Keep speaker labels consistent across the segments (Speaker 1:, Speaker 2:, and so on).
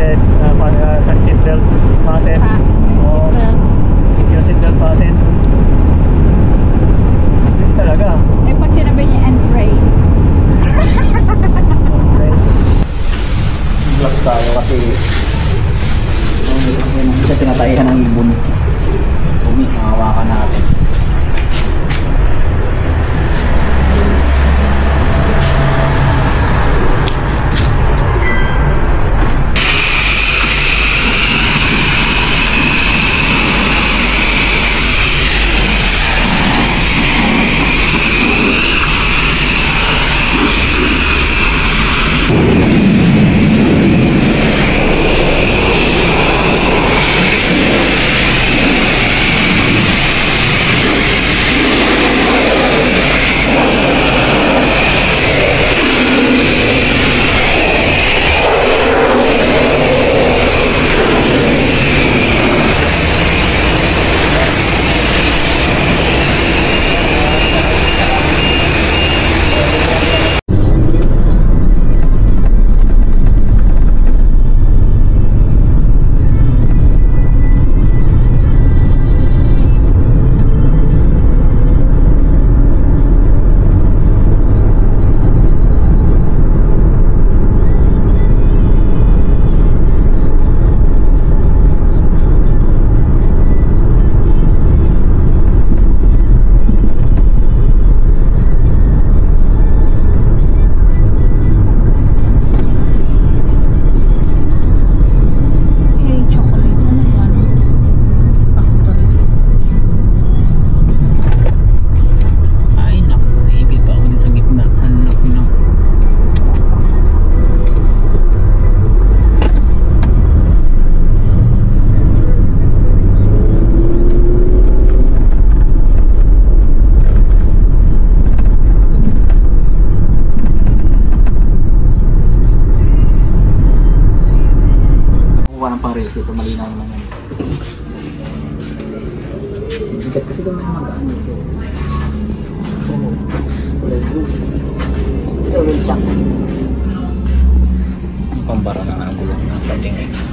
Speaker 1: fastened, seatbelt fastened. Oo. Yung seatbelt fastened. Yun talaga.
Speaker 2: Eh pag sinabi niya and pray.
Speaker 1: Vlog tayo kasi kasi tinatay ka ng ibon. Hawakan natin. Ito malinaw naman yan. Bigat kasi ito may magaan ito. Ito will check. Ang pambara na ang gulong ng something like this.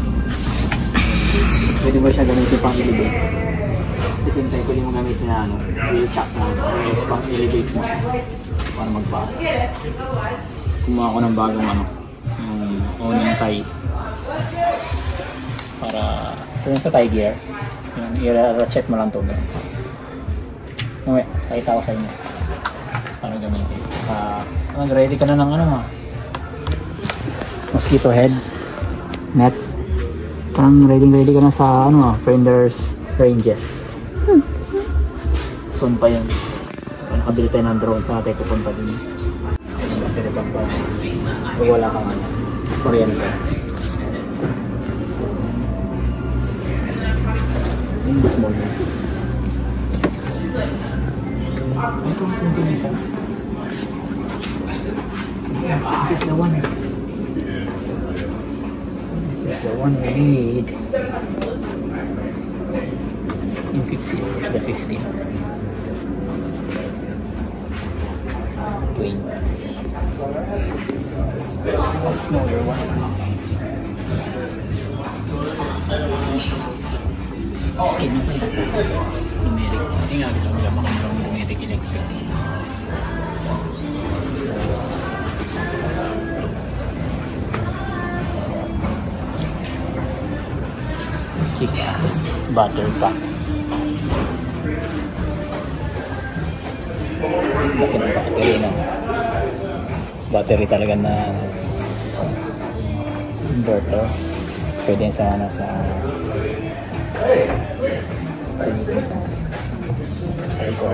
Speaker 1: Pwede ba siya gamitin pang elevate? At the same time, pwede mo gamitin na will check na pang elevate mo para magpaka. Kumuha ko ng bagong yung owning tie. Para ito yung sa tie gear, i-ratchet mo lang ito. Okay, pakita ko sa inyo paano gamitin. Nag-ready ka na ng mosquito head net. Parang ready ka na sa fenders ranges. Soon pa yun. Nakabili tayo ng drone sa atin pupunta din. Kasi pag wala kang kuryente. Small one. This is the one. This is the one we need. In 50, the 50. 20. A smaller one. Skin na sa'yo. Numeric. Hindi nga gusto nila makamurang numeric electric. Kick-ass battery pack. Laki ng battery na. Battery talaga na inverter. Pwede sa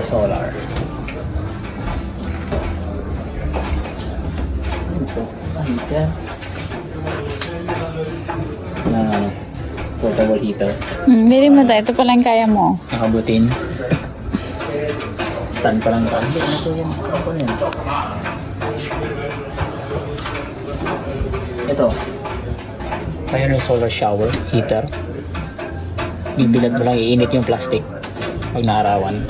Speaker 1: solar. Heater. Portable heater.
Speaker 2: Bili mo tayo. Ito pala yung kaya mo.
Speaker 1: Nakabutin. Stand pa lang ka. Hindi, ito yan. Ito yan. Ito. Kaya yung solar shower heater. Bibilat mo lang, iinit yung plastic pag naarawan.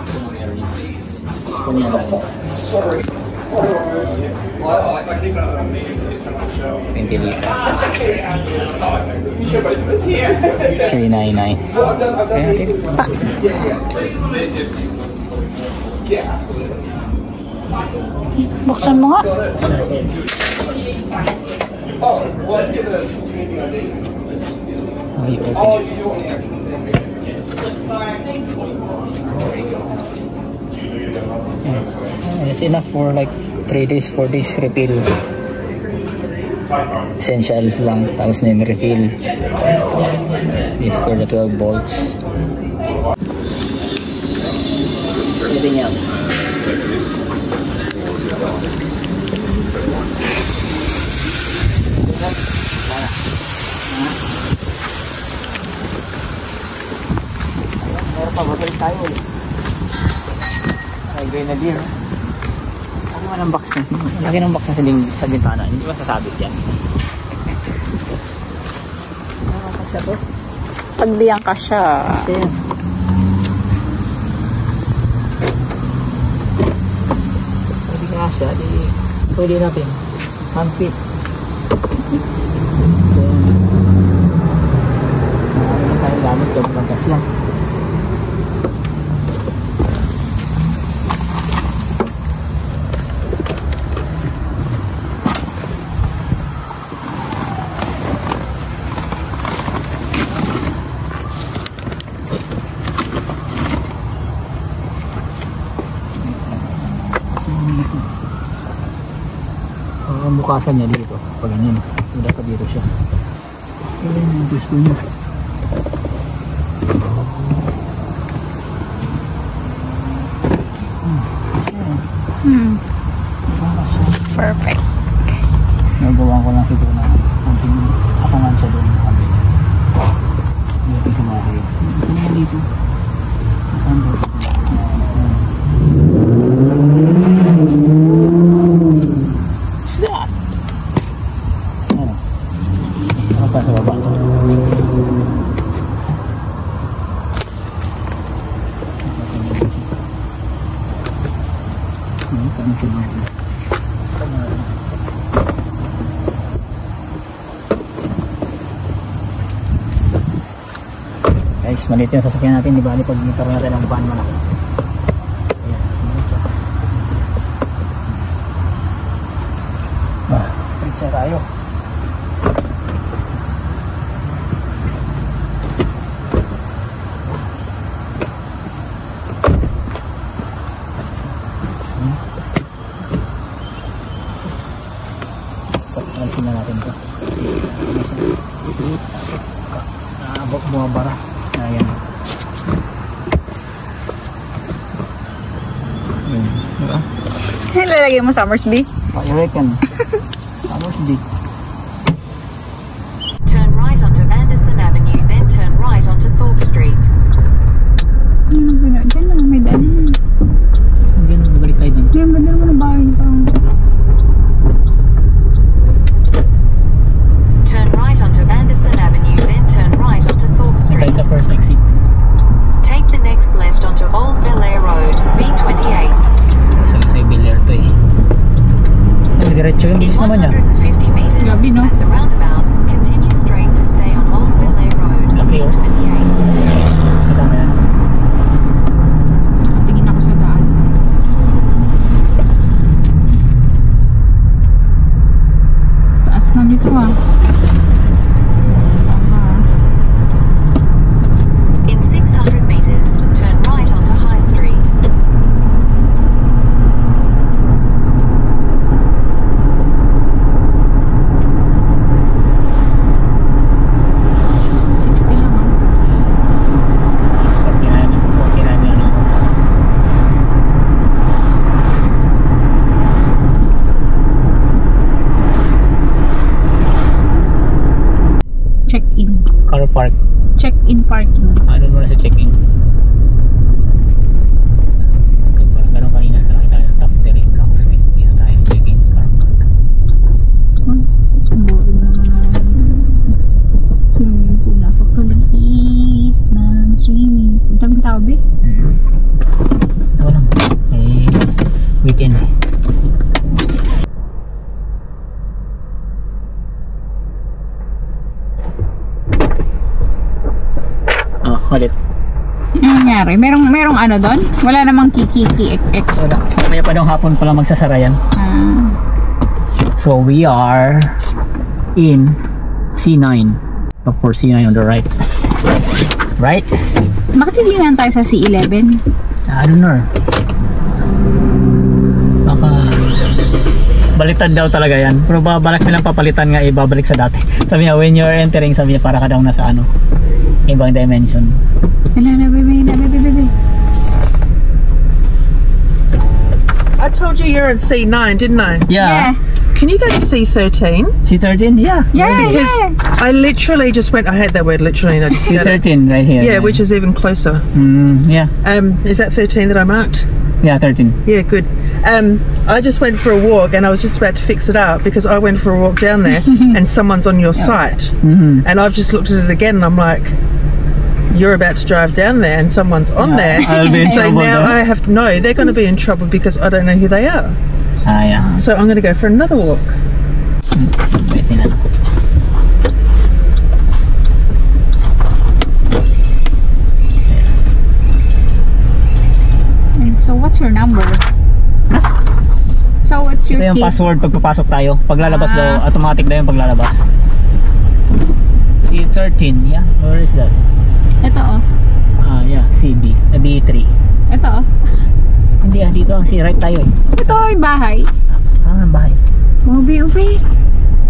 Speaker 1: Ito meron yun. Ito meron. 20 liter. 399.
Speaker 2: Buksan mo nga.
Speaker 1: Ay, open. It's enough for like 3 days, 4 days refill. Essentials lang, tapos na yung refill. This for the 12 volts. Anything else? Meron pa, babalik tayo ulit. Ay, grenadier. Laki man ang box na. Laki ng box na sa bintana. Hindi ba sasabit yan? Ano ka siya to?
Speaker 2: Pagbiyang ka siya.
Speaker 1: Kasi yan. Pwede nga siya. Suli natin. Hand fit. So, marami na tayong gamit. Huwag magkas lang. Ang bukasan niya dito pag ganyan, dapat dito siya. Ayan yung gusto niya.
Speaker 2: Perfect.
Speaker 1: Nagawa ko lang siguro na konting apangan siya doon sa kabila. Dito sa mga kayo. Ito na yan dito. Saan ba? Sa baba. Guys, maliit yung sasakyan natin, di ba? Pag nitaro natin ang van malaki. Ayan, siya. Pizza tayo. Alisin na natin ito. Bumabara. Ayan. Diba?
Speaker 2: Ilalagay mo Summersby?
Speaker 1: What you reckon? Summersby.
Speaker 3: Turn right onto Anderson Avenue, then turn right onto Thorpe Street.
Speaker 2: Diyan na, may daan.
Speaker 1: Diyan, mabalik tayo dun.
Speaker 2: Diyan, madal mo na bahay niyo parang.
Speaker 3: Turn right onto Anderson Avenue, then turn right onto Thorpe
Speaker 1: Tayo
Speaker 3: Street.
Speaker 1: sa first exit.
Speaker 3: Take the next left onto Old Bel Air Road, B28.
Speaker 1: Sa Villar to eh. Oh, diretso yung
Speaker 3: In
Speaker 1: bilis naman niya.
Speaker 3: 150 meters
Speaker 2: Grabe, no?
Speaker 3: at the roundabout, continue straight to stay on Old Bel Air Road,
Speaker 1: Laki, oh.
Speaker 3: B28.
Speaker 1: Madami yan.
Speaker 2: Tingin ako sa daan. Taas na nito ah.
Speaker 3: In 600 meters, turn right onto High Street.
Speaker 2: Check-in.
Speaker 1: Car park.
Speaker 2: Check-in parking.
Speaker 1: Ano muna sa check-in? Parang gano'n kanina. Nakita tayo ng top terrain block. Dito tayo check-in car park.
Speaker 2: Boring naman ang swimming pool. Napakaliit ng swimming pool. Daming tao, be?
Speaker 1: Ito lang. Eh, weekend eh. Ulit.
Speaker 2: Ano nangyari? Merong ano doon? Wala namang kiki, ek.
Speaker 1: Wala. Mamaya pa daw hapon pala magsasara yan.
Speaker 2: Ah.
Speaker 1: So we are in C9. Look for C9 on the right. Right?
Speaker 2: Bakit hindi lang tayo sa C11?
Speaker 1: I don't know. Baka baliktad daw talaga yan. Pero balak nilang papalitan nga, ibabalik sa dati. Sabi niya, when you're entering, sabi niya, para ka daw nasa ano, ibang dimension.
Speaker 2: Wala na, baby.
Speaker 4: I told you you're in C9, didn't I?
Speaker 1: Yeah.
Speaker 4: Can you go to C13?
Speaker 1: C13? Yeah.
Speaker 4: Because I literally just went, I hate that word literally, and I just said it.
Speaker 1: C13 right here.
Speaker 4: Yeah, which is even closer.
Speaker 1: Yeah.
Speaker 4: Is that 13 that I marked?
Speaker 1: Yeah, 13.
Speaker 4: Yeah, good. I just went for a walk and I was just about to fix it up because I went for a walk down there and someone's on your site. And I've just looked at it again and I'm like, you're about to drive down there and someone's on there.
Speaker 1: I'll be in
Speaker 4: So
Speaker 1: trouble
Speaker 4: now
Speaker 1: there.
Speaker 4: I have to know they're going to be in trouble because I don't know who they are.
Speaker 1: Yeah.
Speaker 4: So I'm going to go for another walk.
Speaker 1: Pwede na.
Speaker 2: So what's your number? So what's your
Speaker 1: Ito yung
Speaker 2: key?
Speaker 1: password pagpapasok tayo. Paglalabas daw, automatic daw yung paglalabas. C13, yeah. Where is that?
Speaker 2: Ito
Speaker 1: Yeah, CB. B3.
Speaker 2: Ito
Speaker 1: Hindi dito ang C. Right tayo eh.
Speaker 2: Ito yung bahay.
Speaker 1: Bahay.
Speaker 2: Ubi.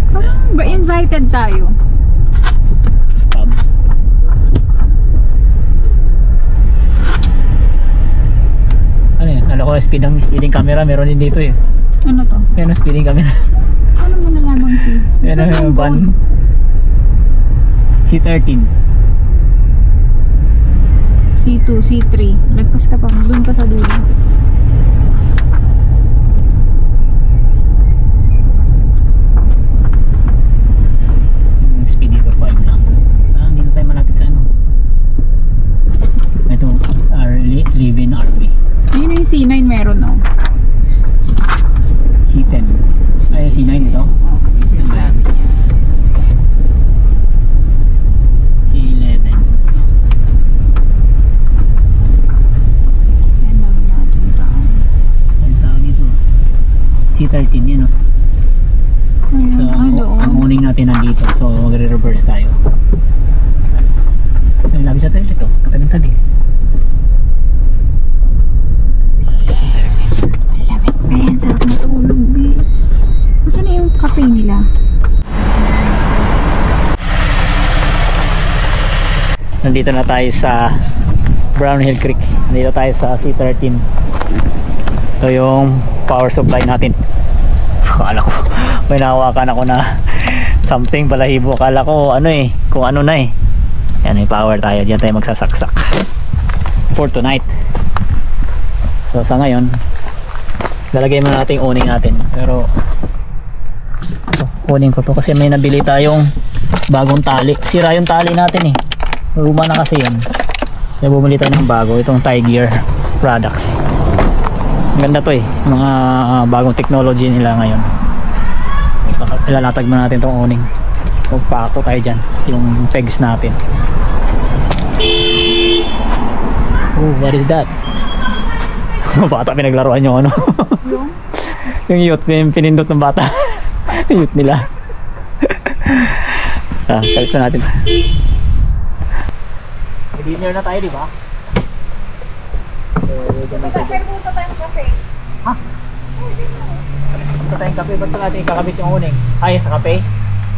Speaker 2: Parang ba invited tayo?
Speaker 1: Pub. Ano yan? Alam ko speeding camera meron din dito eh.
Speaker 2: Ano to?
Speaker 1: Yan ang speeding camera.
Speaker 2: Ano mo nalamang si?
Speaker 1: Yan
Speaker 2: Saan
Speaker 1: ang
Speaker 2: yung
Speaker 1: van.
Speaker 2: code?
Speaker 1: C13.
Speaker 2: C2, C3. Lagpas ka pa. Doon ka sa dulo.
Speaker 1: Speed dito 5 lang. Dito tayo malapit sa ano. Ito, live-in RV.
Speaker 2: Ayun yung C9 meron no?
Speaker 1: C10. Ay, C9 ito. C11.
Speaker 2: Ang dami natin tao.
Speaker 1: Ang tawag dito. C13 yun, no? So, ang uning natin nandito. So, magre-reverse tayo. Ay, labi siya tayo dito. Katabing-tabi.
Speaker 2: Lamig ba yan? Sarap matulog ba? Saan na yung cafe nila?
Speaker 1: Nandito na tayo sa Brownhill Creek. Nandito tayo sa C13. Ito yung power supply natin. Akala ko may nahawakan ako na something balahibo. Akala ko ano eh, kung ano na eh. Yan, may power tayo. Diyan tayo magsasaksak for tonight. So sa ngayon lalagay mo natin yung uning natin. Pero kunin ko to kasi may nabili tayong bagong tali. Sira yung tali natin eh. Luma na kasi yun. Kaya bumili tayo ng bago. Itong Tiger products. Ganda to eh. Mga bagong technology nila ngayon. Ilalatag mo natin itong uning. Magpako tayo dyan. Yung pegs natin. Oh, what is that? Bata pinaglaruan yung ano. Yung youth, pinindot ng bata. Youth nila. Kalit na natin. Dinner na tayo, di ba?
Speaker 2: Pero punta tayong cafe.
Speaker 1: Ha? Punta tayong kape. Ba't natin ikakabit yung uning? Ay, sa kape?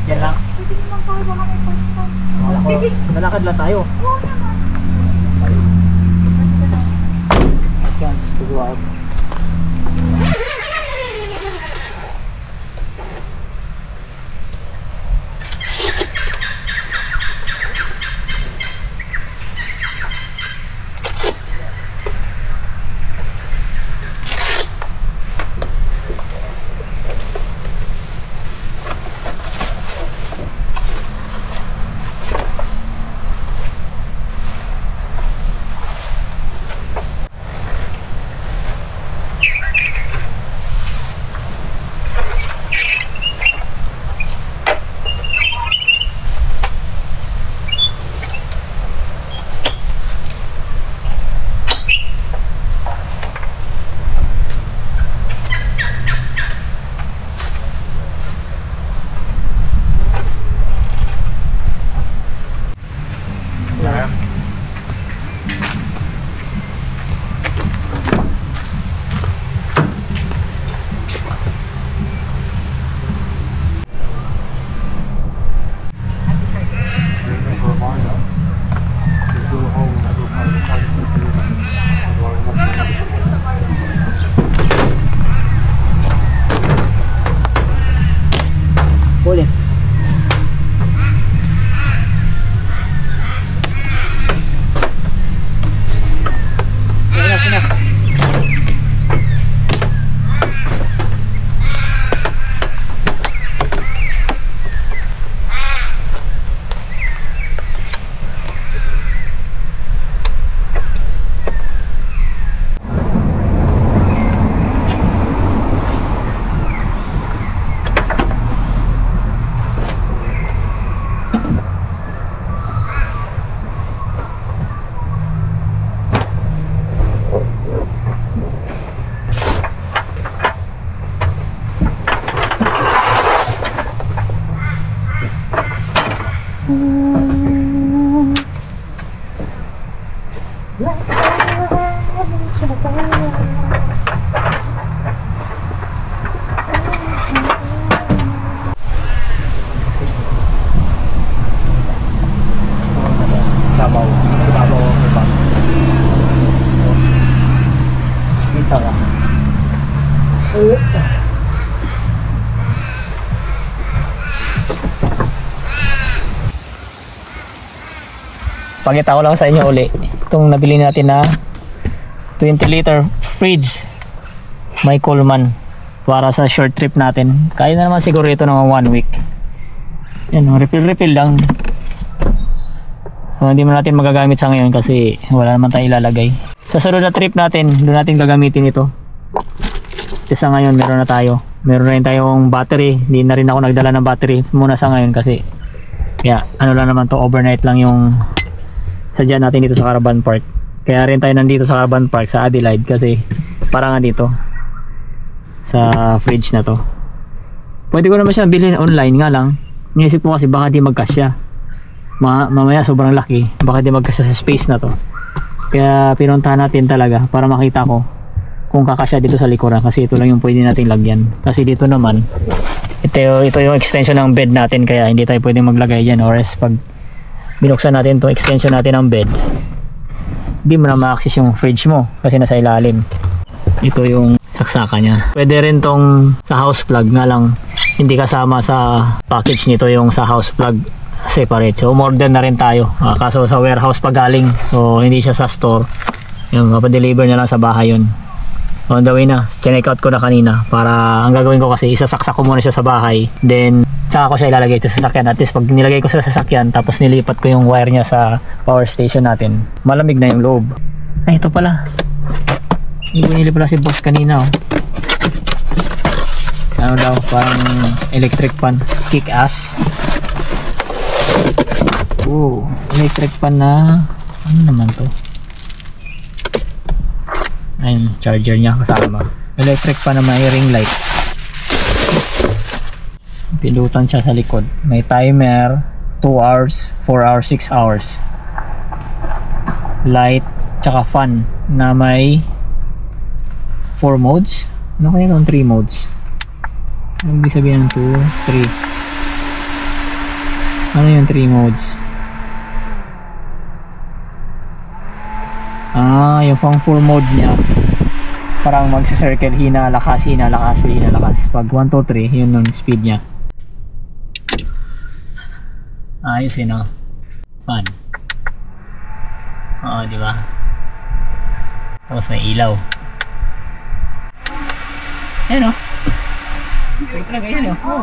Speaker 1: Yan lang.
Speaker 2: Hindi naman tayo baka may first time.
Speaker 1: Wala ko. Nalakad lang tayo.
Speaker 2: Oo naman.
Speaker 1: Chance to go out. Pakita ko lang sa inyo uli itong nabili natin na 20-liter fridge may Coleman para sa short trip natin. Kaya na naman siguro ito ng 1 week. Yan, refill lang. Hindi mo natin magagamit sa ngayon kasi wala naman tayong ilalagay. Sa sunod na trip natin, doon natin gagamitin ito. Kasi sa ngayon meron na tayo. Meron rin tayong battery. Hindi na rin ako nagdala ng battery muna sa ngayon kasi kaya ano lang naman to, overnight lang yung sadya natin dito sa Caravan Park. Kaya rin tayo nandito sa Caravan Park sa Adelaide kasi para nga dito sa fridge na to. Pwede ko naman siya bilhin online nga lang. Niisip ko kasi baka di magkasya. Mamaya sobrang laki, baka di magkasya sa space na to. Kaya pinuntahan natin talaga para makita ko kung kakasya dito sa likuran kasi ito lang yung pwede nating lagyan. Kasi dito naman ito yung extension ng bed natin kaya hindi tayo pwedeng maglagay dyan, or else pag binuksan natin itong extension natin ng bed, hindi mo na ma-access yung fridge mo kasi nasa ilalim. Ito yung saksaka niya. Pwede rin tong sa house plug, nga lang hindi kasama sa package nito yung sa house plug separate. So umorder na rin tayo. Kaso sa warehouse pa galing, so hindi siya sa store. Yung mapadeliver na lang sa bahay yun. On the way na, check out ko na kanina para ang gagawin ko kasi isasaksak ko muna siya sa bahay, then saka ko siya ilalagay ito sa sasakyan. At least pag nilagay ko sa sasakyan tapos nilipat ko yung wire niya sa power station natin, malamig na yung loob. Ay, ito pala, binili pala si boss kanina, oh. Ano daw, parang electric pan, kick ass. Electric pan na ano naman to, ayun, charger niya kasama. Electric pa na may ring light. Pilutan siya sa likod. May timer, 2 hours, 4 hours, 6 hours. Light, tsaka fan na may 4 modes. Ano kaya itong 3 modes? Ano ibig sabihin ng 2, 3? Ano yung 3 modes? Yung pang full mode niya, parang magsa-circle, hinalakas. Pag 1, 2, 3, yun yung speed niya. Ayos yun, no? Fun. Oo, di ba? Tapos may ilaw. Ayan, no? Kaya talaga yan, no? Oo,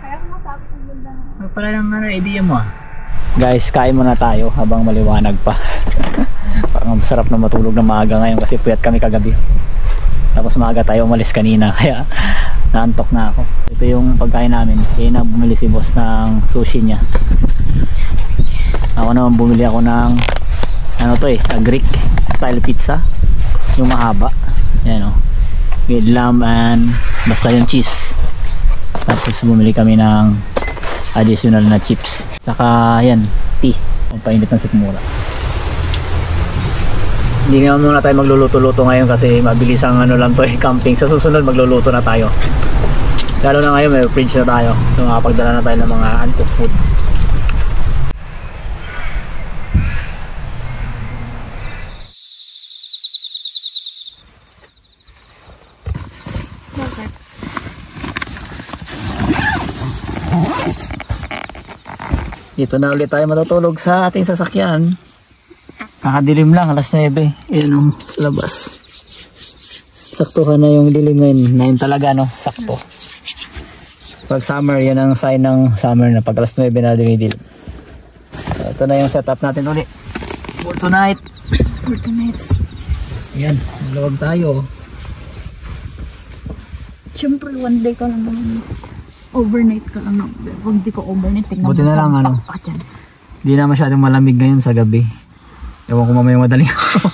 Speaker 1: kaya masabi kong ganda na. Pala ng idea mo, ah. Guys, kain muna tayo habang maliwanag pa. Parang masarap na matulog na maaga ngayon kasi puyat kami kagabi. Tapos maaga tayo umalis kanina kaya naantok na ako. Ito yung pagkain namin. Kaya na bumili si boss ng sushi niya. Ako naman bumili ako ng ano to Greek style pizza. Yung mahaba. Yan o. With lamb and basta yung cheese. Tapos bumili kami ng additional na chips. Tsaka yan, tea. Pampainit ng sikmura. Hindi nga muna tayo magluluto-luto ngayon kasi mabilis ang ano lang to camping. Sa susunod magluluto na tayo. Lalo na ngayon may fridge na tayo. So makapagdala na tayo ng mga uncooked food. Dito na ulit tayo matutulog sa ating sasakyan. Kakadilim lang, alas 9. Yan o, labas. Saktuhan na yung dilim ngayon. 9 talaga, no? Sakto. Pag summer, yan ang sign ng summer na. Pag alas 9 na dumidilim. So, ito na yung setup natin ulit. For tonight. For tonight. Yan, malawag tayo.
Speaker 2: Siyempre, one day ka lang naman. Overnight ka lang. Huwag di ko overnight. Tingnan
Speaker 1: buti na lang, ano. Di na masyadong malamig ngayon sa gabi. Ewan ko mamaya madaling ako.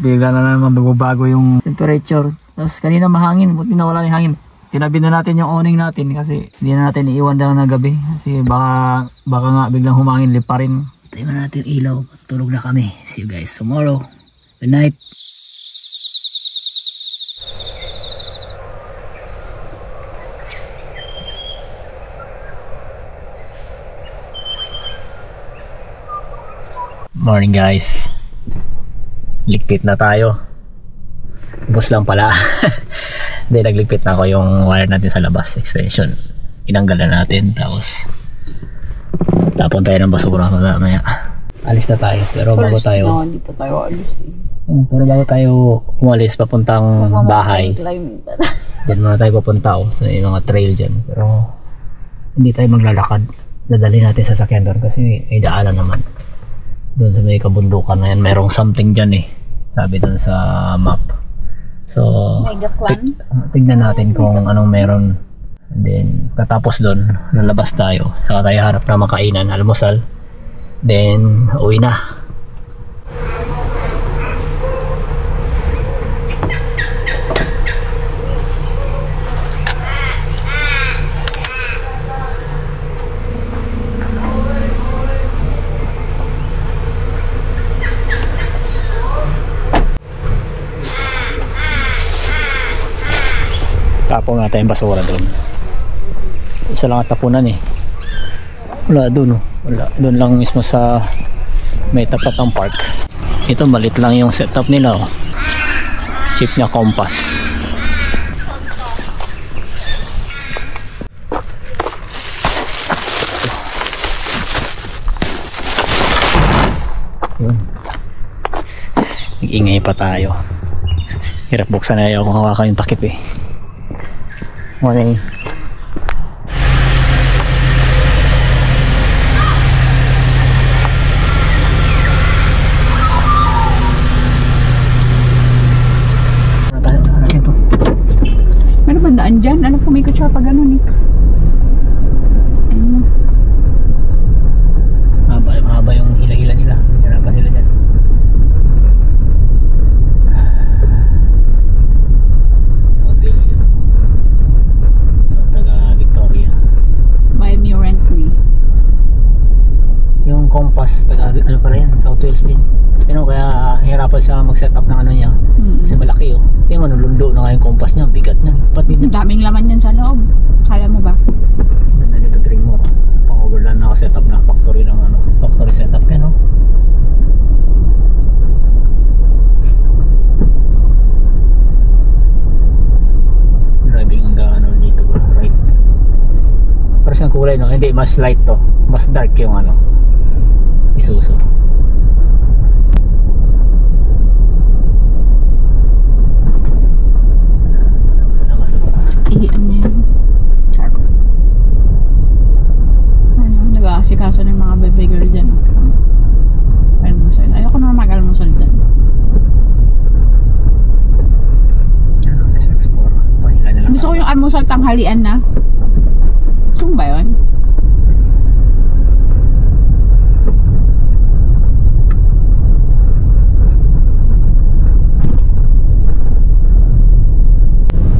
Speaker 1: Bigla na naman bago yung temperature. Tapos kanina mahangin. Buti na wala yung hangin. tinabi na natin yung awning natin kasi hindi na natin iiwan lang na gabi kasi baka nga biglang humangin pa rin. Tayo na natin ilaw, matutulog na kami. See you guys tomorrow. Good night. Morning guys. Ligpit na tayo. Bus lang pala. Hindi, nagligpit na ako yung wire natin sa labas, extension. Tinanggal na natin, tapos tapon tayo ng basura mamaya. Alis na tayo, pero bago tayo...
Speaker 2: No, hindi pa tayo alis eh.
Speaker 1: Pero bago tayo umalis papuntang bahay, dyan muna tayo papunta sa mga trail dyan. Pero hindi tayo maglalakad. Dadali natin sa sakyan doon kasi may daanan naman. Doon sa may kabundukan na yan, mayroong something dyan eh. Sabi doon sa map. So, tignan natin kung anong meron. And then, katapos doon, lalabas tayo. Saka tayo harap na makainan, almusal. Then, uwi na. Tapon nga tayong basura doon. Isa lang at tapunan eh. Wala doon oh. Wala. Doon lang mismo sa may tapat ng park. Ito malit lang yung setup nila oh. Cheap na compass. Yun. Nag-ingay pa tayo. Hirap buksan na ayaw kung hawakan yung takip eh. Morning.
Speaker 2: Meron ba daan dyan? Ano pumikot siya pag ganun eh? Ayun.
Speaker 1: Mahaba yung hila-hila nila. Hirapan sila dyan. Sa hotels yun.
Speaker 2: Buy me, rent me.
Speaker 1: Yung compass, ano pala yan, South Wales din. Pero kaya hirapan siya mag-set up ng ano niya. Kasi malaki oh. Hindi mo lundo na nga yung compass niya, bigat niya. Pati
Speaker 2: Ang daming laman yan sa loob. Kala mo ba?
Speaker 1: ganda nito Tremor. Pang overland na set up na factory ng ano, factory setup yan oh. Driving ang gaano dito ba, right? Parang siyang kulay no, hindi mas light to, mas dark yung ano Isuzu.
Speaker 2: Ihian niya yun. Charo. Ayun, nag-aasikaso ng mga baby girl dyan. Almusal. Ayoko na mag-almusal dyan.
Speaker 1: Ano, let's explore. Pahila na lang.
Speaker 2: Gusto ko yung almusal tanghalian na. Gusto mo ba yun?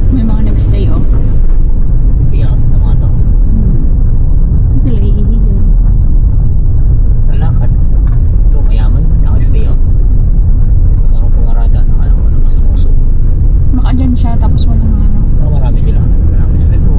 Speaker 2: May mga nag-stay oh.
Speaker 1: Stay out na mga to.
Speaker 2: Ang sila iihi dyan.
Speaker 1: Lalakad. Ito, mayaman. Naka-stay out. Marong pumarada. Nakasumuso.
Speaker 2: Baka dyan siya tapos walang ano.
Speaker 1: Marami sila. Marami sila ito.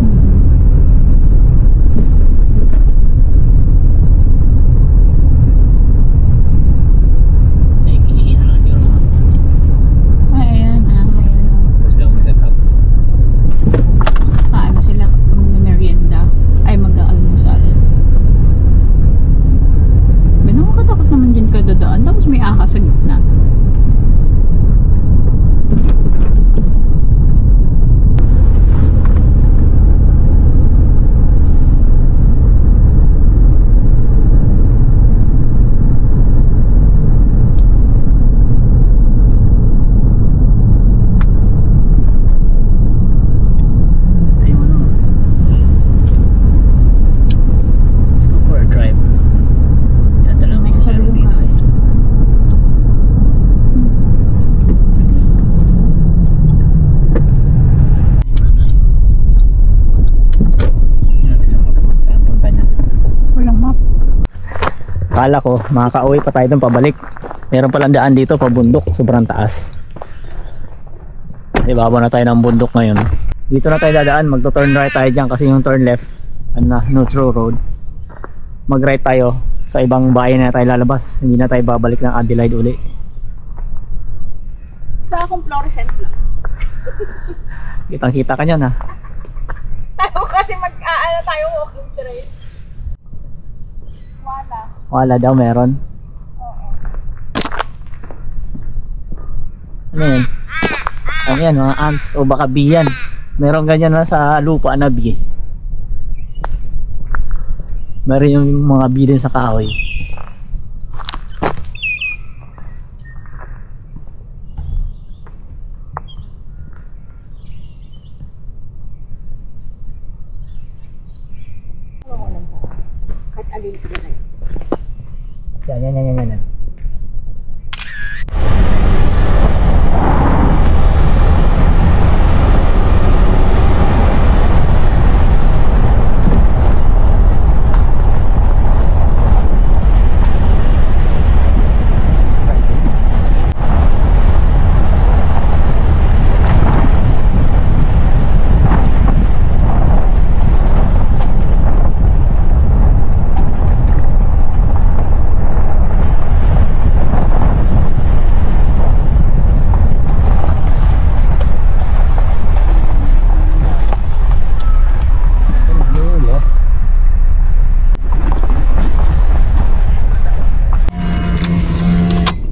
Speaker 1: Kala ko makaka-uwi pa tayo doon pabalik. Meron palang daan dito pabundok, sobrang taas. Ibabaw na tayo ng bundok ngayon. Dito na tayo dadaan, magto-turn right tayo dyan kasi yung turn left na neutral road. Mag right tayo sa ibang bayan na tayo lalabas. Hindi na tayo babalik ng Adelaide uli.
Speaker 2: Isa akong fluorescent lang.
Speaker 1: Kitang kita ka nyan ha.
Speaker 2: Tayo kasi mag-aano tayo walking trail. Wala.
Speaker 1: Wala daw meron.
Speaker 2: Oo.
Speaker 1: Ano yun? Ano yan, mga ants o baka bee yan. Meron ganyan na sa lupa na bee. Meron yung mga bee din sa kahoy.
Speaker 2: Kahit alin sila.
Speaker 1: Yan.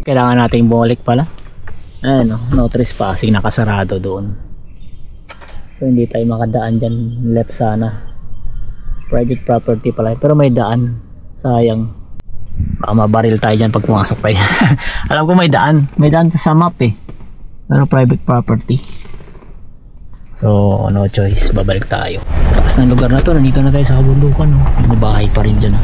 Speaker 1: Kailangan nating bumalik pala. Ayun, no trespassing, nakasarado doon. So hindi tayo makadaan dyan, left sana. Private property pala, pero may daan. Sayang. Baka mabaril tayo dyan pag pumasok tayo. Alam ko may daan sa map eh, pero private property. So no choice, babalik tayo. Taas ng lugar na to, nandito na tayo sa kabundukan, no? May bahay pa rin dyan, no?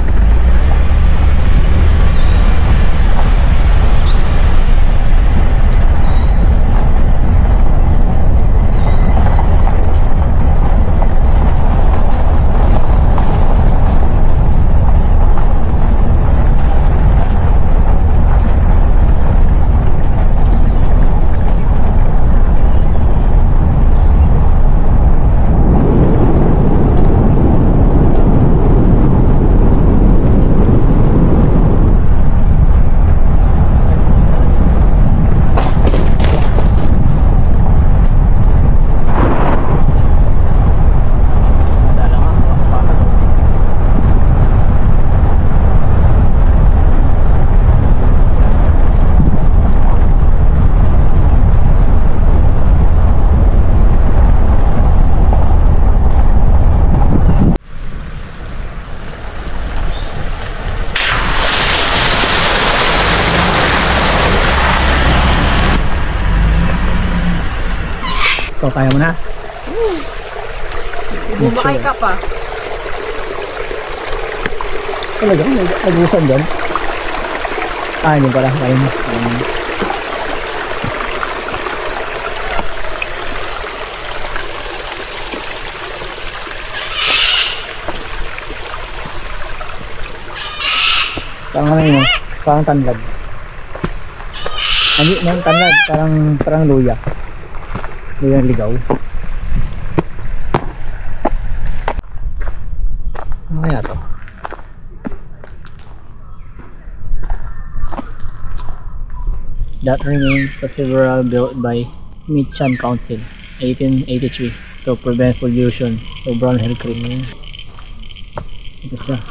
Speaker 1: So, kaya mo na?
Speaker 2: Bumakay ka pa.
Speaker 1: Talaga? May agusan dyan? Ah, hindi pala. Kaya mo. Parang ano yun? Parang tanlad. Hindi, yung tanlad. Parang luya. Luyang ligaw. Ano kaya to? That remains the several built by Mitchan Council 1883 to prevent pollution of Brown Hill Creek. Ito siya.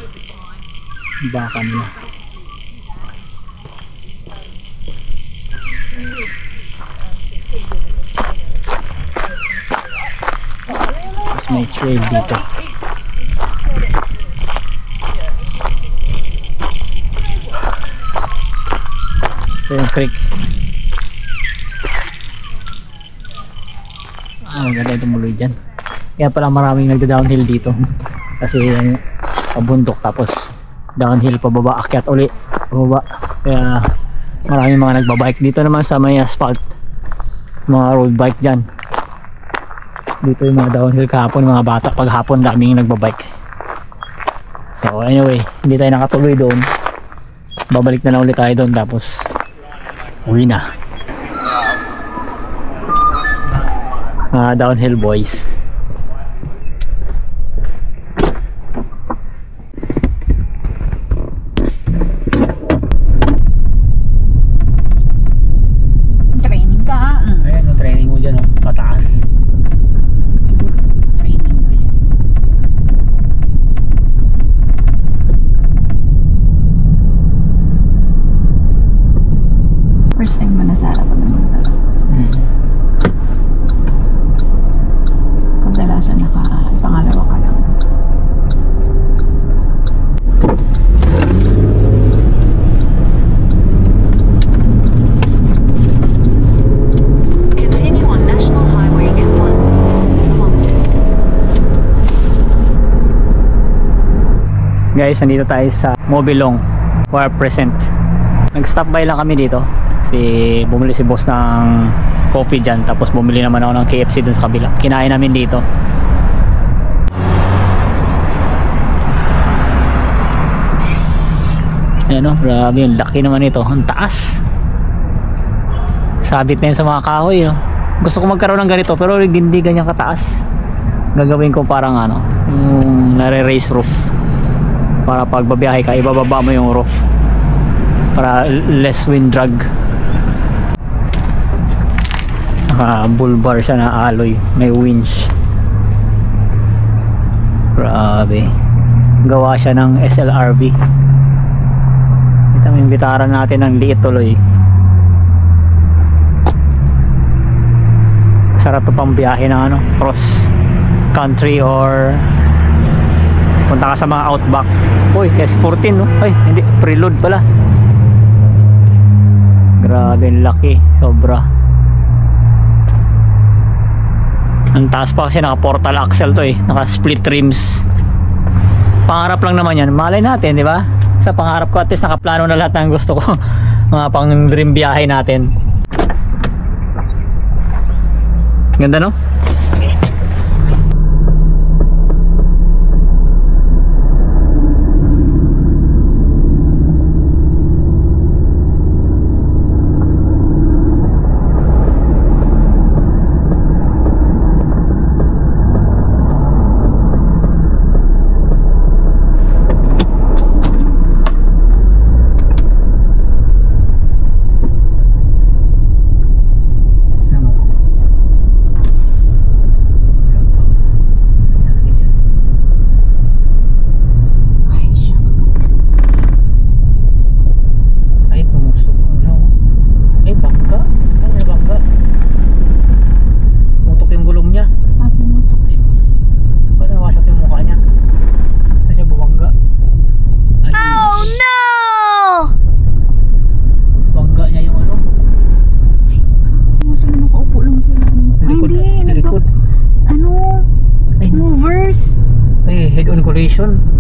Speaker 1: Baka nila. Tapos may trail dito. Ito yung creek. Maganda itong muloy dyan. Kaya pala maraming nagda-downhill dito. Kasi yung pabundok tapos downhill pababa, akyat uli pababa. Kaya maraming mga nagbabike. Dito naman sa may asphalt, mga road bike dyan. Dito yung mga downhill kahapon, mga bata paghapon daming nagbabike. So anyway, hindi tayo nakatuloy doon babalik na lang ulit tayo doon tapos uwi na. Downhill boys.
Speaker 2: Training ka.
Speaker 1: Ayan, no, training mo dyan, no? Pataas.
Speaker 2: Training ko yan. First time mo na sa harapan ng motor. Kadalasan pangalawa ka lang.
Speaker 3: Continue on National Highway M1 for 70 kilometers.
Speaker 1: Guys, nandito tayo sa Mobilong for present. Nag-stop by lang kami dito kasi bumili si boss ng coffee dyan, tapos bumili naman ako ng KFC dun sa kabila. Kinain namin dito. Ayan o, grabe yung laki naman ito. Ang taas. Sabit na yun sa mga kahoy, no? Gusto ko magkaroon ng ganito pero hindi ganyan kataas. Gagawin ko parang ano, yung nare-raise roof, para pag babiyahe ka ibababa mo yung roof para less wind drag. Bull bar siya na alloy, may winch. Grabe, gawa siya ng SLRV. Ito yung bitaran natin ng liit tuloy. Sarap to pang biyahe ng ano, cross country or punta ka sa mga outback. Uy, S14 no? Ay, hindi, preload pala. Grabe, laki, sobra. Ang taas pa kasi naka portal axle to eh, naka split rims. Pangarap lang naman yan, malay natin, di ba? Sa pangarap ko at least nakaplano na lahat ng gusto ko. Mga pang dream biyahe natin. Ganda no? Head-on collision.